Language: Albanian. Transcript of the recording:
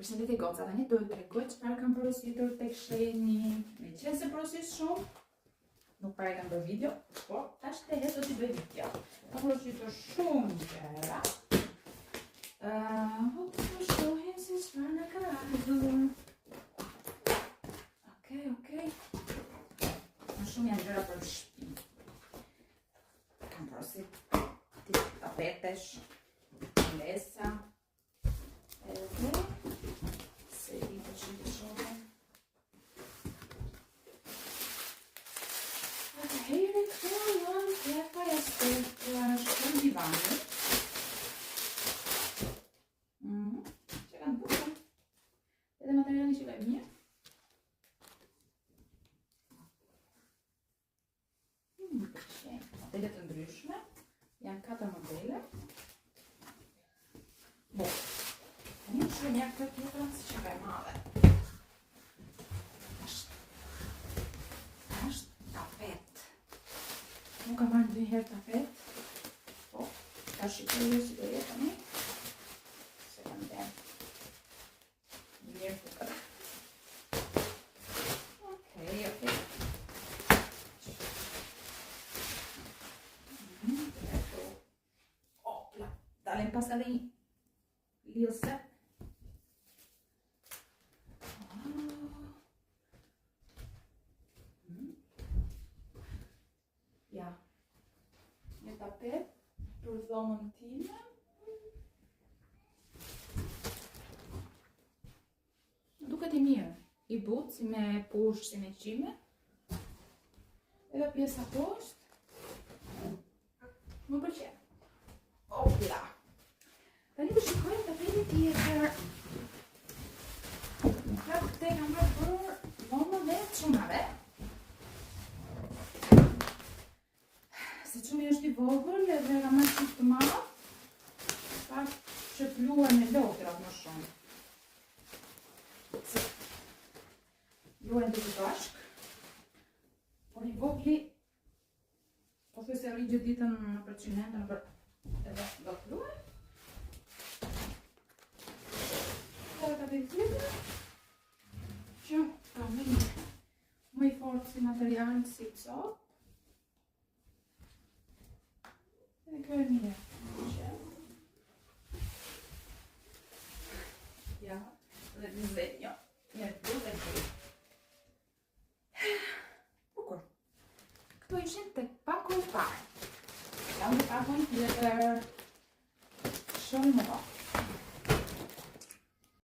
Përshëndetje goca, tani do t'ju tregoj çfarë kam porositur tek shenjë. Meqense se porosis shumë, nuk para kam bërë video, po tash të do t'i bëj video. Kam porositur shumë gjëra. Po shohim se çfarë na ka ardhur. Okej. Më shumë janë gjëra për shtëpi. Kam porositur tapetesh, mesa. Atëherë këto janë plefaja në shkën divani. Që kanë bukur. Edhe materiali që bëjmë mirë. Modele të ndryshme. Janë 4 modele. Bo. Një shumë jak të tjetëra si që ka e madhe. Ashtë tapet. Nuk kam marrë 2 herë tapet. Po, ka shikojë si do jetë tani. Se kam dhe mirë të kërë. Okej. Opla, dalem pas ka dhe një lilse. Ja, një tapet për dhomën time. Duket I mirë, I butë si me push, si me qime. Edhe pjesa poshtë. Më pëlqen. Opla. Tani të shikojmë tapetin tjetër. Ka këte kam bërë dhomën dhe çunave. Se çumi është I vogël edhe kam marrë çift të madh. Pak që luajnë me lotrat më shumë. Luajnë të bashkë. Por I vogli po thuaj se rri gjithë ditën në përqinendën edhe do të luaj. Ka tapet tjetër që ka më I fortë si material si copë. Edhe kjo e mirë. Ja, dhe disegno. Nel 2 bukur. Këto ishin tek paku I parë. Kam pakun tjetër. Shumë më